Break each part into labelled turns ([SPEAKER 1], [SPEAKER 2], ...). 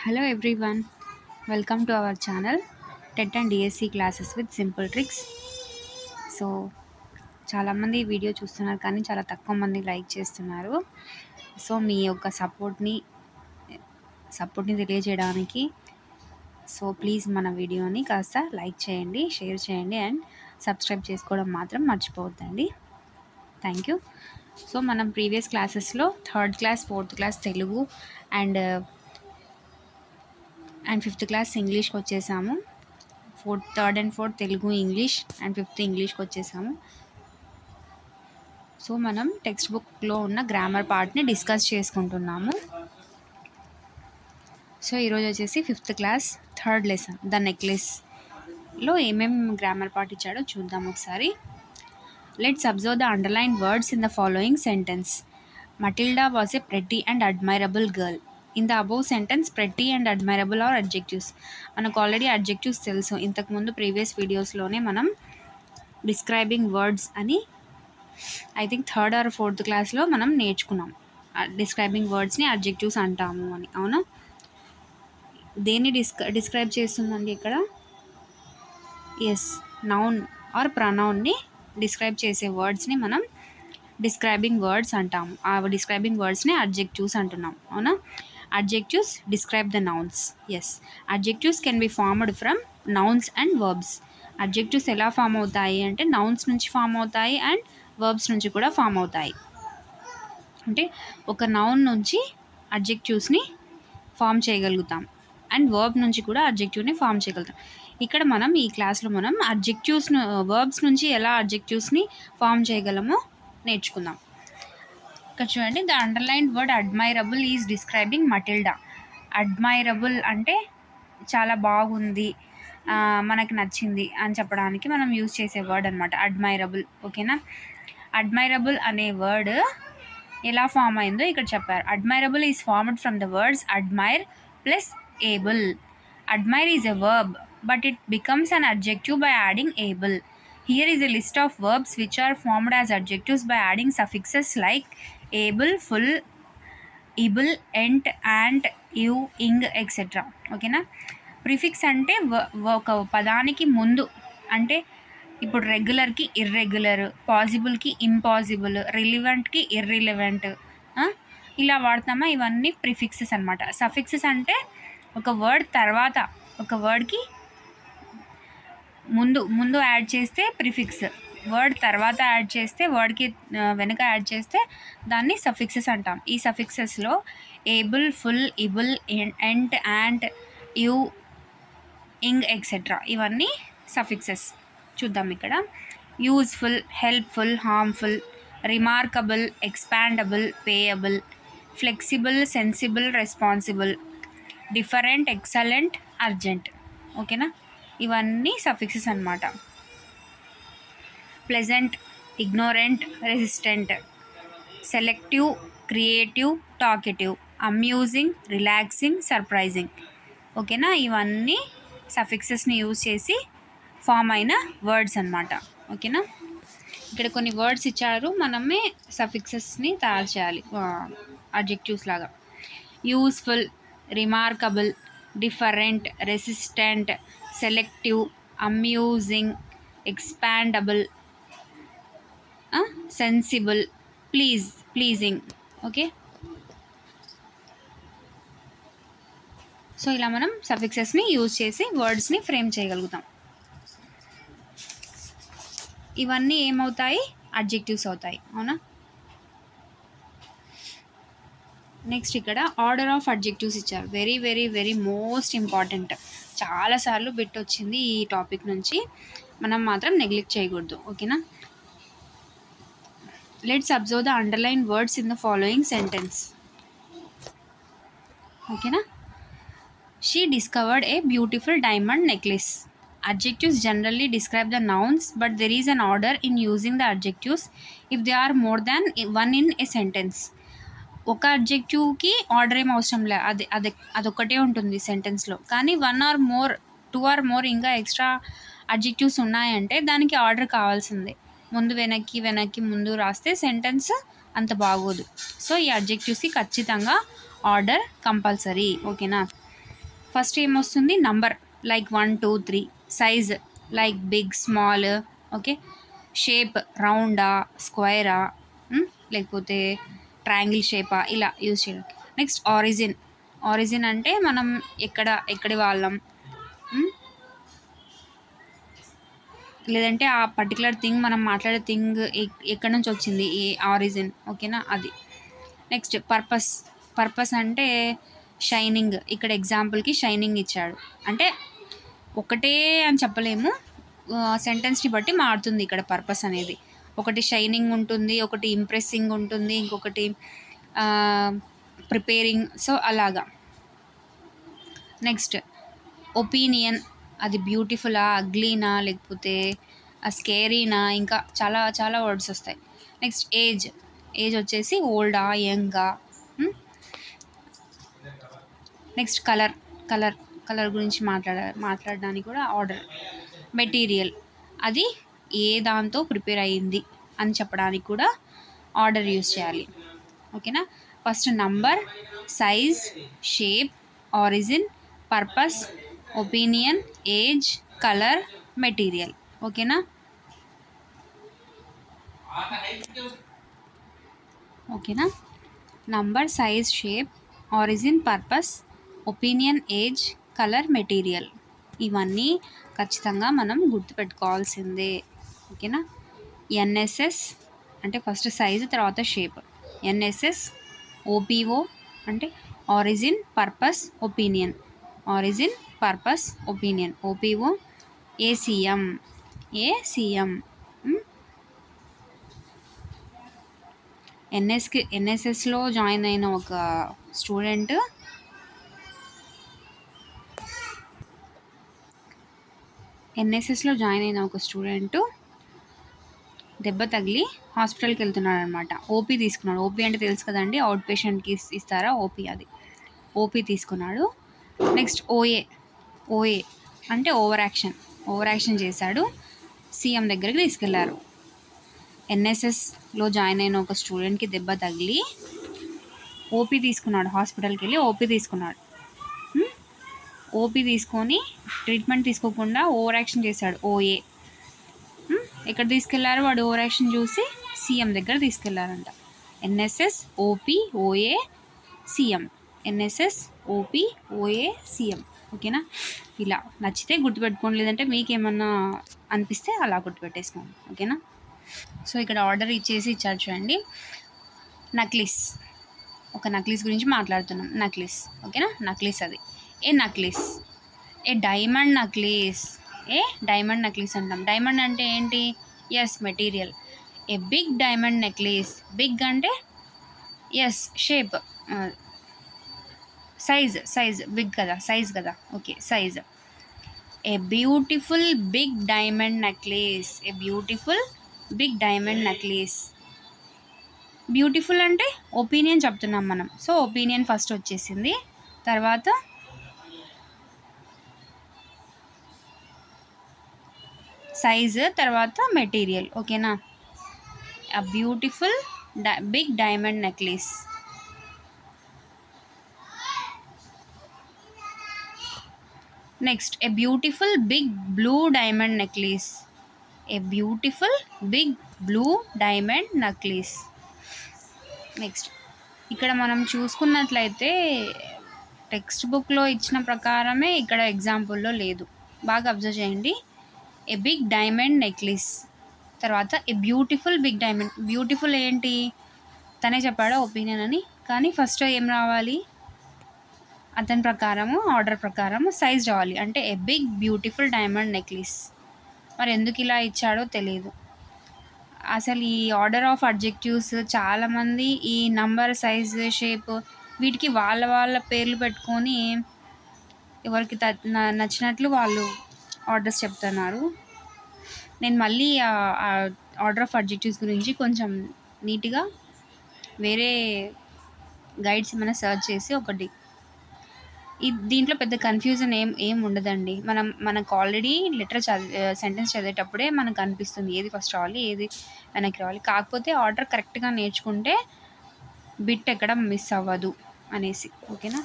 [SPEAKER 1] Hello everyone, welcome to our channel TET and DSC classes with simple tricks. So చాలామంది ఈ video చూస్తున్నారు కానీ చాలా తక్కువ మంది లైక్ చేస్తున్నారు. సో మీ యొక్క సపోర్ట్ని తెలియజేయడానికి సో ప్లీజ్ మన వీడియోని కాస్త లైక్ చేయండి, షేర్ చేయండి అండ్ సబ్స్క్రైబ్ చేసుకోవడం మాత్రం మర్చిపోవద్దండి. Thank you. సో మనం ప్రీవియస్ క్లాసెస్లో third class, fourth class Telugu and fifth class ఇంగ్లీష్కి వచ్చేసాము. Third and fourth Telugu English and fifth ఇంగ్లీష్కి వచ్చేసాము. సో మనం టెక్స్ట్ బుక్లో ఉన్న గ్రామర్ పార్ట్ని డిస్కస్ చేసుకుంటున్నాము. సో ఈరోజు వచ్చేసి fifth class third lesson the నెక్లెస్లో ఏమేమి గ్రామర్ పార్ట్ ఇచ్చాడో చూద్దాం ఒకసారి. Let's observe the underline words in the following sentence. Matilda was a pretty and admirable girl. In the above sentence, pretty and admirable are adjectives. మనకు already adjectives తెలుసు. ఇంతకుముందు previous వీడియోస్లోనే మనం describing words అని I think third or fourth క్లాస్లో మనం నేర్చుకున్నాం. Describing వర్డ్స్ని adjectives అంటాము అని. అవునా? దేన్ని డిస్క్రైబ్ చేస్తుందండి ఇక్కడ? ఎస్, నౌన్ ఆర్ ప్రనౌన్ని డిస్క్రైబ్ చేసే వర్డ్స్ని మనం డిస్క్రైబింగ్ వర్డ్స్ అంటాము. ఆ డిస్క్రైబింగ్ వర్డ్స్ని అడ్జెక్టివ్స్ అంటున్నాం. అవునా? Adjectives describe the nouns. Yes, adjectives can be formed from nouns and verbs. Adjectives ఎలా ఫామ్ అవుతాయి అంటే నౌన్స్ నుంచి ఫామ్ అవుతాయి అండ్ వర్బ్స్ నుంచి కూడా ఫామ్ అవుతాయి. అంటే ఒక నౌన్ నుంచి అడ్జెక్టివ్స్ని ఫామ్ చేయగలుగుతాం అండ్ వర్బ్ నుంచి కూడా అడ్జెక్టివ్ని ఫామ్ చేయగలుగుతాం. ఇక్కడ మనం ఈ క్లాస్లో మనం వర్బ్స్ నుంచి ఎలా అడ్జెక్టివ్స్ని ఫామ్ చేయగలమో నేర్చుకుందాం. ఇక్కడ చూడండి, the underline word admirable is describing Matilda. Admirable అంటే చాలా బాగుంది, మనకు నచ్చింది అని చెప్పడానికి మనం యూజ్ చేసే వర్డ్ అనమాట అడ్మైరబుల్. ఓకేనా? అడ్మైరబుల్ అనే వర్డ్ ఎలా ఫామ్ అయిందో ఇక్కడ చెప్పారు. Admirable is formed from the words admire plus able. Admire is a verb but it becomes an adjective by adding able. Here is a list of verbs which are formed as adjectives by adding suffixes like able, full, able, ent, ant, you, ing, etc. ఓకేనా? Prefix అంటే ఒక పదానికి ముందు, అంటే ఇప్పుడు రెగ్యులర్కి irregular, పాసిబుల్కి impossible, రిలివెంట్కి irrelevant, ఇలా వాడతామా? ఇవన్నీ prefixes అనమాట. సఫిక్సెస్ అంటే ఒక వర్డ్ తర్వాత ఒక వర్డ్కి ముందు యాడ్ చేస్తే ప్రిఫిక్స్, వర్డ్ తర్వాత యాడ్ చేస్తే వర్డ్కి వెనుక యాడ్ చేస్తే దాన్ని సఫిక్సెస్ అంటాం. ఈ సఫిక్సెస్లో able, ful, ible, ent, ant, యూ, ఇంగ్ ఎక్సెట్రా ఇవన్నీ సఫిక్సెస్. చూద్దాం ఇక్కడ. Useful, helpful, harmful, remarkable, expandable, payable, flexible, sensible, responsible, different, excellent, urgent. ఓకేనా? ఇవన్నీ సఫిక్సెస్ అన్నమాట. Pleasant, ignorant, resistant, selective, creative, talkative, amusing, relaxing, surprising. ఓకేనా? ఇవన్నీ సఫిక్సెస్ని యూజ్ చేసి ఫామ్ అయిన వర్డ్స్ అన్నమాట. ఓకేనా? ఇక్కడ కొన్ని వర్డ్స్ ఇచ్చారు, మనమే సఫిక్సెస్ని తయారు చేయాలి అడ్జెక్టివ్స్ లాగా. Useful, remarkable, different, resistant, selective, amusing, expandable, sensible, pleasing. Okay? So ఇలా మనం సఫిక్సెస్ని యూజ్ చేసి వర్డ్స్ని ఫ్రేమ్ చేయగలుగుతాం. ఇవన్నీ ఏమవుతాయి? అడ్జెక్టివ్స్ అవుతాయి. అవునా? నెక్స్ట్ ఇక్కడ ఆర్డర్ ఆఫ్ అడ్జెక్టివ్స్ ఇచ్చారు. Very very very most important. చాలాసార్లు బిట్ వచ్చింది ఈ టాపిక్ నుంచి, మనం మాత్రం నెగ్లెక్ట్ చేయకూడదు. ఓకేనా? Let's observe the underline words in the following sentence. ఓకేనా? She discovered a beautiful diamond necklace. Adjectives generally describe the nouns, but there is an order in using the adjectives if they are more than one in a sentence. ఒక అడ్జెక్టివ్కి order ఏం అవసరం లే, అదొక్కటే ఉంటుంది సెంటెన్స్లో. కానీ 1 or more 2 or more ఇంకా extra adjectives ఉన్నాయంటే దానికి ఆర్డర్ కావాల్సిందే. ముందు వెనక్కి ముందు రాస్తే సెంటెన్స్ అంత బాగోదు. సో ఈ అడ్జెక్టివ్స్కి ఖచ్చితంగా ఆర్డర్ కంపల్సరీ. ఓకేనా? ఫస్ట్ ఏమొస్తుంది number like 1 2 3, size like big small, okay, shape రౌండా స్క్వేరా లేకపోతే ట్రయాంగిల్ షేపా ఇలా యూజ్ చేయడం. నెక్స్ట్ ఆరిజిన్, ఆరిజిన్ అంటే మనం ఎక్కడి వాళ్ళం, లేదంటే ఆ పర్టికులర్ థింగ్ మనం మాట్లాడే థింగ్ ఎక్కడి నుంచి వచ్చింది ఈ ఆరిజిన్, ఓకేనా అది. నెక్స్ట్ పర్పస్, పర్పస్ అంటే షైనింగ్, ఇక్కడ ఎగ్జాంపుల్కి షైనింగ్ ఇచ్చాడు అంటే ఒకటే అని చెప్పలేము, సెంటెన్స్ని బట్టి మారుతుంది ఇక్కడ పర్పస్ అనేది. ఒకటి షైనింగ్ ఉంటుంది, ఒకటి ఇంప్రెస్సింగ్ ఉంటుంది, ఇంకొకటి ప్రిపేరింగ్, సో అలాగా. నెక్స్ట్ ఒపీనియన్, అది బ్యూటిఫుల్లా అగ్లీనా లేకపోతే స్కేరీనా, ఇంకా చాలా చాలా వర్డ్స్ వస్తాయి. నెక్స్ట్ ఏజ్, ఏజ్ వచ్చేసి ఓల్డా యంగా. నెక్స్ట్ కలర్, కలర్ కలర్ గురించి మాట్లాడడానికి కూడా ఆర్డర్. మెటీరియల్, అది ఏ దాంతో ప్రిపేర్ అయ్యింది అని చెప్పడానికి కూడా ఆర్డర్ యూస్ చేయాలి, ఓకేనా. First number, size, shape, origin, purpose, opinion, age, colour, material, ఓకేనా. ఓకేనా, number, size, shape, origin, purpose, opinion, age, colour, material, ఇవన్నీ ఖచ్చితంగా మనం గుర్తుపెట్టుకోవాల్సిందే, ఓకేనా. ఎన్ఎస్ఎస్ అంటే ఫస్ట్ సైజు తర్వాత షేప్, ఎన్ఎస్ఎస్. ఓపీఓ అంటే origin purpose opinion, origin purpose opinion, OPO. ACM, ACM. ఎన్ఎస్ఎస్లో జాయిన్ అయిన ఒక స్టూడెంట్ దెబ్బ తగిలి హాస్పిటల్కి వెళ్తున్నాడు అనమాట. ఓపీ తీసుకున్నాడు. ఓపీ అంటే తెలుసు కదండి, అవుట్ పేషెంట్కి ఇస్తారా ఓపీ, అది ఓపీ తీసుకున్నాడు. నెక్స్ట్ ఓఏ, ఓఏ అంటే ఓవర్ యాక్షన్ చేశాడు, సీఎం దగ్గరికి తీసుకెళ్లారు. ఎన్ఎస్ఎస్లో జాయిన్ అయిన ఒక స్టూడెంట్కి దెబ్బ తగిలి ఓపీ తీసుకున్నాడు, హాస్పిటల్కి వెళ్ళి ఓపీ తీసుకున్నాడు. ఓపీ తీసుకొని ట్రీట్మెంట్ తీసుకోకుండా ఓవర్ యాక్షన్ చేశాడు, ఓఏ. ఎక్కడ తీసుకెళ్లారు వాడు ఓవర్ యాక్షన్ చూసి? సీఎం దగ్గర తీసుకెళ్లారంట. NSS, OP, OA, CM. NSS, OP, OA, CM, ఓకేనా. ఇలా నచ్చితే గుర్తుపెట్టుకోండి, లేదంటే మీకేమన్నా అనిపిస్తే అలా గుర్తుపెట్టేసుకోండి, ఓకేనా. సో ఇక్కడ ఆర్డర్ ఇచ్చాడు చూడండి. నక్లీస్, ఒక నక్లీస్ గురించి మాట్లాడుతున్నాం, నక్లీస్, ఓకేనా. నక్లీస్, అది a necklace, a diamond necklace, a diamond necklace అంటాం. డైమండ్ అంటే ఏంటి? Yes, material. A big diamond necklace, big అంటే ఎస్ షేప్, సైజ్ బిగ్ కదా, సైజ్ కదా, okay, size. A beautiful big diamond necklace, a beautiful big diamond necklace. Beautiful అంటే opinion చెప్తున్నాం మనం, so opinion first వచ్చేసింది, తర్వాత సైజ్, తర్వాత మెటీరియల్, ఓకేనా. a beautiful big diamond necklace. Next, a beautiful big blue diamond necklace. A beautiful big blue diamond necklace. Next ఇక్కడ మనం చూసుకున్నట్లయితే టెక్స్ట్ బుక్లో ఇచ్చిన ప్రకారమే ఇక్కడ ఎగ్జాంపుల్లో లేదు, బాగా అబ్జర్వ్ చేయండి. ఏ బిగ్ డైమండ్ నెక్లెస్, తర్వాత a beautiful big diamond. Beautiful ఏంటి, తనే చెప్పాడా ఒపీనియన్ అని, కానీ ఫస్ట్ ఏం రావాలి, అతని ప్రకారము ఆర్డర్ ప్రకారము సైజ్ రావాలి, అంటే a big beautiful diamond necklace. మరి ఎందుకు ఇలా ఇచ్చాడో తెలియదు. అసలు ఈ ఆర్డర్ ఆఫ్ అడ్జెక్టివ్స్ చాలామంది ఈ నంబర్, సైజ్, షేప్ వీటికి వాళ్ళ పేర్లు పెట్టుకొని ఎవరికి నచ్చినట్లు వాళ్ళు ఆర్డర్స్ చెప్తున్నారు. నేను మళ్ళీ ఆర్డర్ ఆఫ్ అడ్జెక్టివ్స్ గురించి కొంచెం నీట్గా వేరే గైడ్స్ ఏమైనా సర్చ్ చేసి ఒకటి, దీంట్లో పెద్ద కన్ఫ్యూజన్ ఏం ఉండదండి. మనకు ఆల్రెడీ సెంటెన్స్ చదివేటప్పుడే మనకు అనిపిస్తుంది ఏది ఫస్ట్ రావాలి, ఏది వెనక్కి రావాలి. కాకపోతే ఆర్డర్ కరెక్ట్గా నేర్చుకుంటే బిట్ ఎక్కడ మిస్ అవ్వదు అనేసి, ఓకేనా.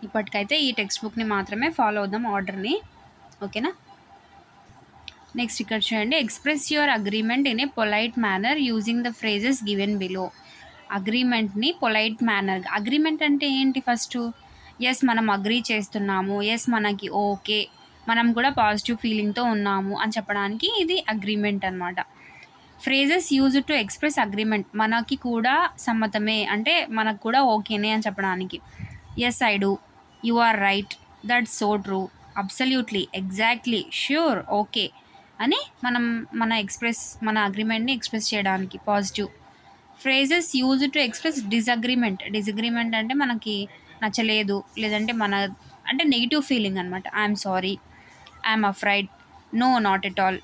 [SPEAKER 1] ఇప్పటికైతే ఈ టెక్స్ట్ బుక్ని మాత్రమే ఫాలో అవుదాం ఆర్డర్ని. ఓకేనా. నెక్స్ట్ ఇక్కడ చూడండి, express your agreement in a polite manner using the phrases given below. అగ్రిమెంట్ని పొలైట్ మేనర్, అగ్రిమెంట్ అంటే ఏంటి ఫస్ట్, ఎస్ మనం అగ్రీ చేస్తున్నాము, ఎస్ మనకి ఓకే, మనం కూడా పాజిటివ్ ఫీలింగ్తో ఉన్నాము అని చెప్పడానికి ఇది అగ్రిమెంట్ అనమాట. Phrases use to express agreement, మనకి కూడా సమ్మతమే అంటే మనకు కూడా ఓకేనే అని చెప్పడానికి. Yes I do, you are right, that's so true, absolutely, exactly, sure, okay అని మనం మన అగ్రిమెంట్ని ఎక్స్ప్రెస్ చేయడానికి positive. Phrases use to express disagreement, disagreement అంటే మనకి నచ్చలేదు లేదంటే అంటే నెగిటివ్ ఫీలింగ్ అనమాట. I'm sorry, I'm afraid, no not at all.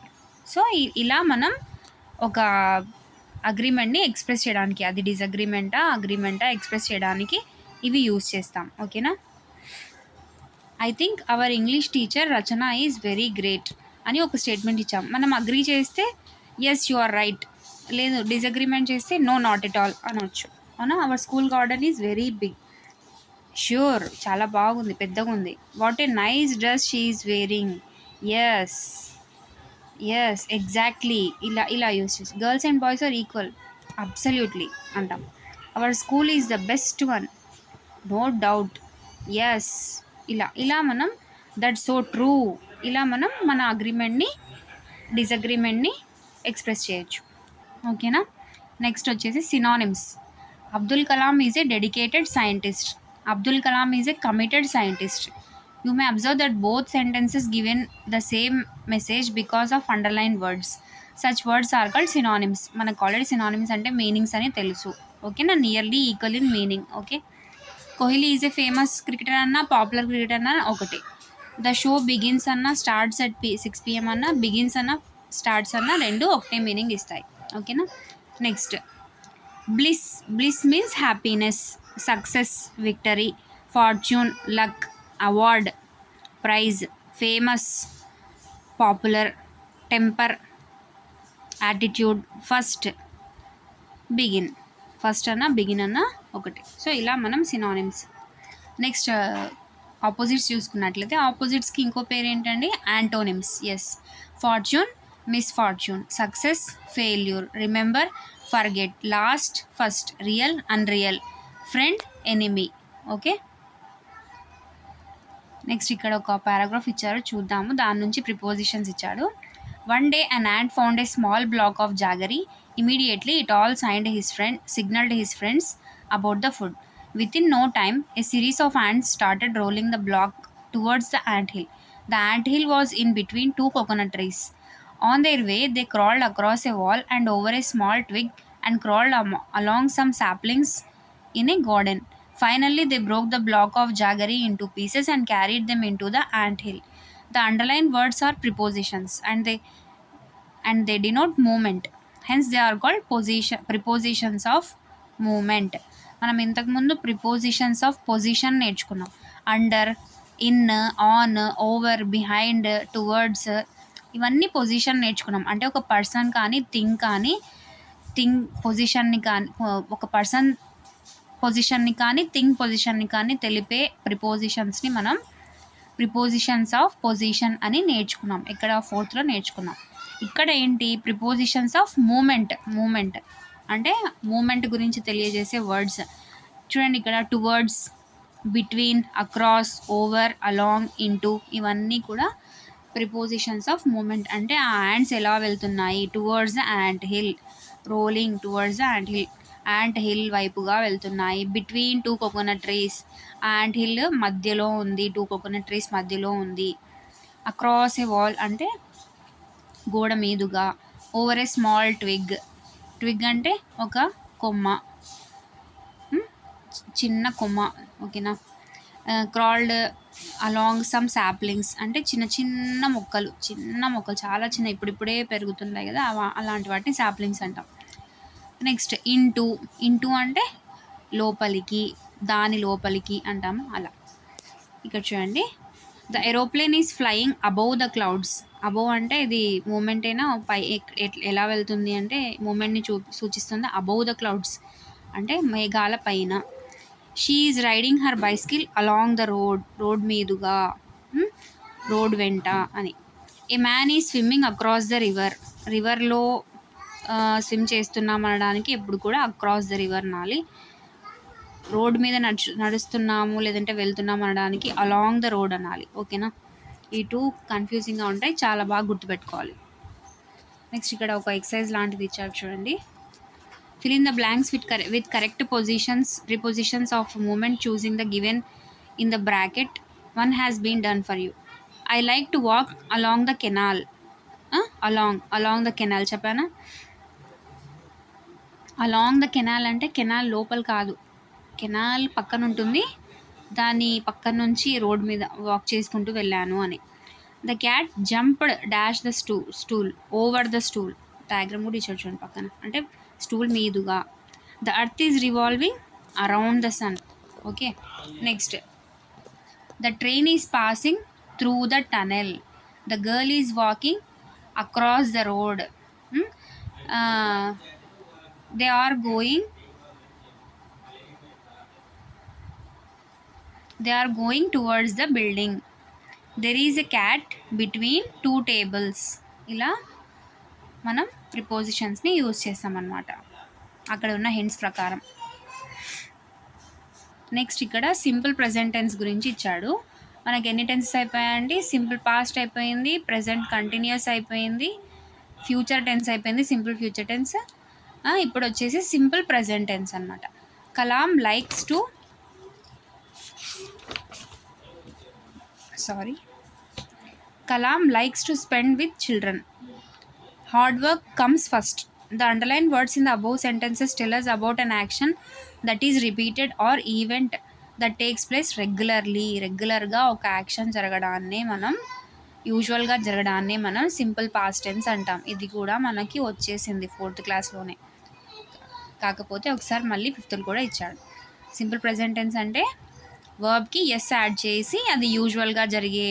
[SPEAKER 1] So ఇలా మనం ఒక అగ్రిమెంట్ని ఎక్స్ప్రెస్ చేయడానికి, అది అగ్రిమెంటా ఎక్స్ప్రెస్ చేయడానికి ఇవి యూజ్ చేస్తాం. ఓకేనా. I think our English teacher Rachana is very great అని ఒక స్టేట్మెంట్ ఇచ్చాం. మనం అగ్రీ చేస్తే ఎస్ యు ఆర్ రైట్, లేదు డిసగ్రిమెంట్ చేస్తే నో నాట్ ఎట్ ఆల్ అనవచ్చు. అవునా. Our school garden is very big, sure చాలా బాగుంది, పెద్దగా ఉంది. What a nice dress she is wearing, yes yes exactly, ఇలా యూస్ చేసి. Girls and boys are equal, absolutely అంటాం. Our school is the best one, no doubt, yes, ఇలా మనం that's so true, ఇలా మనం మన అగ్రిమెంట్ని డిసగ్రిమెంట్ని ఎక్స్ప్రెస్ చేయొచ్చు. ఓకేనా. నెక్స్ట్ వచ్చేసి synonyms. Abdul Kalam is a dedicated scientist, Abdul Kalam is a committed scientist. You may observe that both sentences given the same message because of underline words. Such words are called synonyms. మనకు already synonyms అంటే meanings అని తెలుసు. ఓకేనా. Nearly equal in meaning. Okay. Kohli is a famous cricketer అన్న, popular cricketer అన్న ఒకటి. The show begins అన్న, starts at 6 PM అన్న, బిగిన్స్ అన్న, స్టార్ట్స్ అన్న రెండు ఒకటే మీనింగ్ ఇస్తాయి. ఓకేనా. Next bliss means happiness, success, victory, fortune, luck, award, prize, famous, popular, temper, attitude, first, begin. First అన్న బిగిన్ అన్న ఒకటి. సో ఇలా మనం సినానిమ్స్. నెక్స్ట్ ఆపోజిట్స్ చూసుకున్నట్లయితే ఆపోజిట్స్కి ఇంకో పేరు ఏంటండి, antonyms. Yes, fortune, misfortune, success, failure, remember, forget, last, first, real, unreal, friend, enemy. Okay. Next ఇక్కడ ఒక పారాగ్రాఫ్ ఇచ్చారు, చూద్దాము. దాని నుంచి ప్రిపోజిషన్స్ ఇచ్చాడు. One day an ant found a small block of jaggery. Immediately it all signaled his friends about the food. Within no time, a series of ants started rolling the block towards the anthill. The anthill was in between two coconut trees. On their way, they crawled across a wall and over a small twig and crawled along some saplings in a garden. Finally, they broke the block of jaggery into pieces and carried them into the anthill. The underlined words are prepositions and they denote movement. Hence, they are called prepositions of movement. మనం ఇంతకుముందు prepositions of position నేర్చుకున్నాం. Under, in, on, over, behind, towards, ఇవన్నీ position నేర్చుకున్నాం. అంటే ఒక person కానీ thing పొజిషన్ని కానీ, ఒక పర్సన్ పొజిషన్ని కానీ థింగ్ పొజిషన్ని కానీ తెలిపే ప్రిపోజిషన్స్ని మనం ప్రిపోజిషన్స్ ఆఫ్ పొజిషన్ అని నేర్చుకున్నాం. ఇక్కడ 4th నేర్చుకున్నాం. ఇక్కడ ఏంటి, ప్రిపోజిషన్స్ ఆఫ్ మూమెంట్ అంటే మూమెంట్ గురించి తెలియజేసే వర్డ్స్. చూడండి ఇక్కడ towards, between, across, over, along, into, ఇవన్నీ కూడా ప్రిపోజిషన్స్ ఆఫ్ మూమెంట్. అంటే ఆ యాంట్స్ ఎలా వెళ్తున్నాయి, towards the ant hill, rolling towards the ant hill వైపుగా వెళ్తున్నాయి. Between 2 coconut trees, ant hill మధ్యలో ఉంది, 2 కోకోనట్ ట్రీస్ మధ్యలో ఉంది. అక్రాస్ ఏ వాల్ అంటే గోడ మీదుగా. ఓవర్ ఏ స్మాల్ ట్విగ్ అంటే ఒక కొమ్మ, చిన్న కొమ్మ. ఓకేనా. క్రాల్డ్ అలాంగ్ సమ్ సాప్లింగ్స్ అంటే చిన్న మొక్కలు చాలా చిన్న, ఇప్పుడిప్పుడే పెరుగుతున్నాయి కదా, అలాంటి వాటిని సాప్లింగ్స్ అంటాం. నెక్స్ట్ ఇంటూ అంటే లోపలికి, దాని లోపలికి అంటాము అలా. ఇక్కడ చూడండి, the aeroplane is flying above the clouds. Above అంటే ఇది మూమెంట్ అయినా పై ఎలా వెళ్తుంది అంటే మూమెంట్ని సూచిస్తుంది. అబౌవ్ ద క్లౌడ్స్ అంటే మేఘాల పైన. She is riding her bicycle along the road మీదుగా, రోడ్ వెంట అని. ఏ మ్యాన్ ఈ స్విమ్మింగ్ అక్రాస్ ద రివర్లో స్విమ్ చేస్తున్నాం అనడానికి ఎప్పుడు కూడా అక్రాస్ ద రివర్ అనాలి. రోడ్ మీద నడుస్తున్నాము లేదంటే వెళ్తున్నాము అనడానికి అలాంగ్ ద రోడ్ అనాలి. ఓకేనా, ఈ టూ కన్ఫ్యూజింగ్గా ఉంటాయి, చాలా బాగా గుర్తుపెట్టుకోవాలి. నెక్స్ట్ ఇక్కడ ఒక ఎక్సర్సైజ్ లాంటిది ఇచ్చారు చూడండి. Fill in the blanks with correct prepositions of movement choosing the given in the bracket. One has been done for you. I like to walk along the canal. Along the canal చెప్పానా? Along the canal అంటే canal లోపల కాదు, canal పక్కన ఉంటుంది, దాని పక్కన నుంచి road మీద వాక్ చేసుకుంటూ వెళ్ళాను అని. The cat jumped dash the stool over the stool. Diagram కూడా ఇచ్చాడు చూడండి పక్కన, అంటే స్టూల్ మీదుగా. The earth is revolving around the sun. Okay, next the train is passing through the tunnel. The girl is walking across the road. They are going towards the building. There is a cat between two tables. ఇలా మనం ప్రిపోజిషన్స్ని use చేస్తామన్నమాట అక్కడ ఉన్న hints ప్రకారం. Next ఇక్కడ simple present tense గురించి ఇచ్చాడు. మనకి ఎన్ని టెన్సెస్ అయిపోయాయండి? సింపుల్ పాస్ట్ అయిపోయింది, ప్రెజెంట్ కంటిన్యూస్ అయిపోయింది, ఫ్యూచర్ టెన్స్ అయిపోయింది, సింపుల్ ఫ్యూచర్ టెన్స్. ఇప్పుడు వచ్చేసి సింపుల్ ప్రెజెంట్ టెన్స్ అనమాట. Kalam likes to spend with children. Hard work comes first. The underlined words in the above sentences tell us about an action that is repeated or event that takes place regularly. రెగ్యులర్గా ఒక action జరగడాన్నే మనం, యూజువల్గా జరగడాన్నే మనం simple past tense అంటాం. ఇది కూడా మనకి వచ్చేసింది 4th క్లాస్లోనే, కాకపోతే ఒకసారి మళ్ళీ 5th కూడా ఇచ్చాడు. సింపుల్ ప్రెజెంట్ టెన్స్ అంటే వర్బ్కి ఎస్ యాడ్ చేసి అది యూజువల్గా జరిగే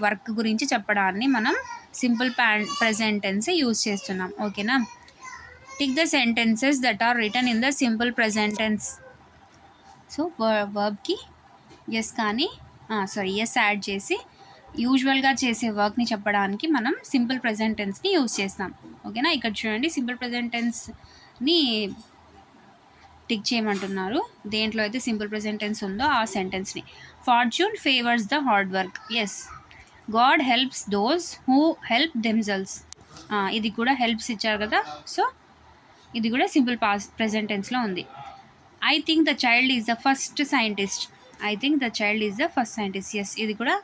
[SPEAKER 1] వర్క్ గురించి చెప్పడాన్ని మనం సింపుల్ ప్రెజెంట్ టెన్స్ యూజ్ చేస్తున్నాం. ఓకేనా, tick the sentences that are written in the simple present tense. So వర్బ్కి ఎస్ ఎస్ యాడ్ చేసి యూజువల్గా చేసే వర్క్ని చెప్పడానికి మనం సింపుల్ ప్రెజెంట్ టెన్స్ని యూజ్ చేస్తాం. ఓకేనా, ఇక్కడ చూడండి సింపుల్ ప్రెజెంట్ టెన్స్ని టిక్ చేయమంటున్నారు. దేంట్లో అయితే సింపుల్ ప్రెజెంట్ టెన్స్ ఉందో ఆ సెంటెన్స్ని. Fortune favours the hard work. Yes. God helps those who help themselves. ఇది కూడా హెల్ప్స్ ఇచ్చారు కదా, సో ఇది కూడా సింపుల్ ప్రెజెంట్ టెన్స్లో ఉంది. I think the child is the first scientist. Yes, ఇది కూడా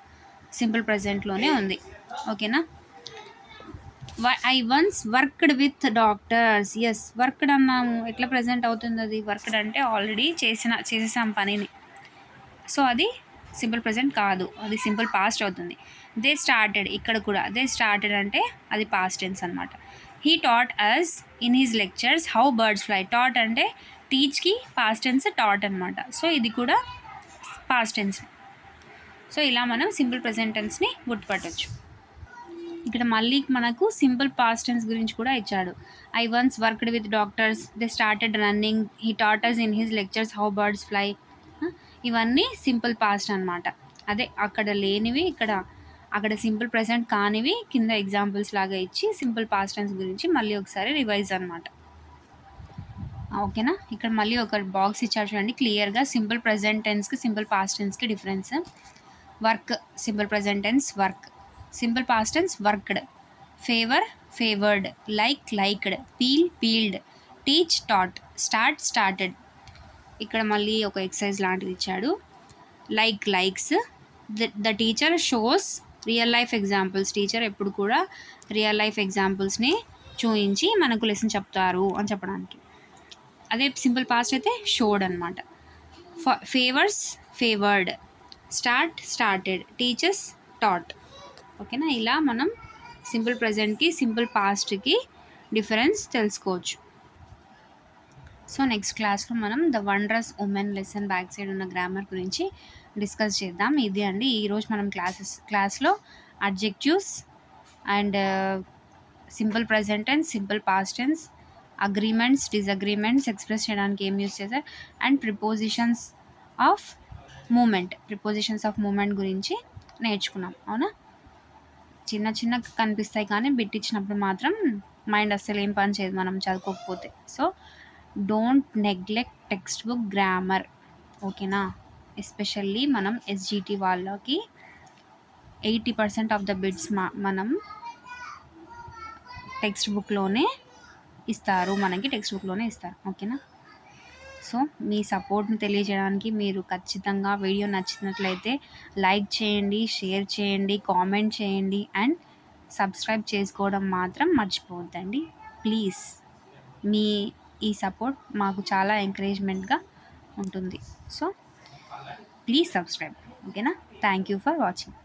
[SPEAKER 1] సింపుల్ ప్రెజెంట్లోనే ఉంది. ఓకేనా, I once worked with doctors. Yes, worked అన్నాము, ఎట్లా ప్రజెంట్ అవుతుంది అది? వర్క్డ్ అంటే ఆల్రెడీ చేసేసాం పనిని, సో అది సింపుల్ ప్రజెంట్ కాదు, అది సింపుల్ పాస్ట్ అవుతుంది. దే స్టార్టెడ్, ఇక్కడ కూడా దే స్టార్టెడ్ అంటే అది పాస్ట్ టెన్స్ అనమాట. He taught us in his lectures how birds fly. Taught అంటే టీచ్కి పాస్ట్ టెన్స్ టాట్ అనమాట, సో ఇది కూడా పాస్ట్ టెన్స్. సో ఇలా మనం సింపుల్ ప్రెజెంట్ టెన్స్ని గుర్తుపట్టవచ్చు. ఇక్కడ మళ్ళీ మనకు సింపుల్ పాస్ట్ టెన్స్ గురించి కూడా ఇచ్చాడు. I once worked with doctors, they started running, he taught us in his lectures how birds fly. ఇవన్నీ సింపుల్ పాస్ట్ అనమాట. అదే అక్కడ లేనివి అక్కడ సింపుల్ ప్రెజెంట్ కానివి కింద ఎగ్జాంపుల్స్ లాగా ఇచ్చి సింపుల్ పాస్ట్ టెన్స్ గురించి మళ్ళీ ఒకసారి రివైజ్ అనమాట. ఓకేనా, ఇక్కడ మళ్ళీ ఒక బాక్స్ ఇచ్చారు చూడండి క్లియర్గా. సింపుల్ ప్రెజెంట్ టెన్స్కి సింపుల్ పాస్ట్ టెన్స్కి difference. Work simple present tense work, simple past tense worked. Favour favoured, like liked, peeled, teach taught, started. ఇక్కడ మళ్ళీ ఒక ఎక్సర్సైజ్ లాంటిది ఇచ్చాడు. Likes, the teacher shows real life examples. Teacher ఎప్పుడు కూడా real life ఎగ్జాంపుల్స్ని చూపించి మనకు లెసన్ చెప్తారు అని చెప్పడానికి. అదే సింపుల్ పాస్ట్ అయితే షోడ్ అనమాట. Favours favoured, started, teachers taught. ఓకేనా, ఇలా మనం సింపుల్ ప్రెజెంట్కి సింపుల్ పాస్ట్కి డిఫరెన్స్ తెలుసుకోవచ్చు. సో నెక్స్ట్ క్లాస్లో మనం the wondrous women lesson back side ఉన్న గ్రామర్ గురించి డిస్కస్ చేద్దాం. ఇది అండి ఈరోజు మనం క్లాస్లో adjectives and simple present tense, simple past tense, agreements, disagreements express చేయడానికి ఏం యూస్ చేశారు, and prepositions of movement, prepositions of movement గురించి నేర్చుకున్నాం. అవునా? చిన్న చిన్నగా కనిపిస్తాయి కానీ బిట్ ఇచ్చినప్పుడు మాత్రం మైండ్ అస్సలు ఏం పని చేయదు మనం చదువుకోకపోతే. So don't neglect text book grammar. ఓకేనా? ఎస్పెషల్లీ మనం ఎస్జిటి వాళ్ళకి 80% ఆఫ్ ద బిట్స్ మనం టెక్స్ట్ బుక్లోనే ఇస్తారు, మనకి టెక్స్ట్ బుక్లోనే ఇస్తారు. ఓకేనా? సో మీ సపోర్ట్ని తెలియజేయడానికి మీరు ఖచ్చితంగా వీడియో నచ్చినట్లయితే లైక్ చేయండి, షేర్ చేయండి, కామెంట్ చేయండి అండ్ సబ్స్క్రైబ్ చేసుకోవడం మాత్రం మర్చిపోవద్దండి ప్లీజ్. మీ ఈ సపోర్ట్ మాకు చాలా ఎంకరేజ్మెంట్గా ఉంటుంది. So please subscribe. ఓకేనా? Thank you for watching.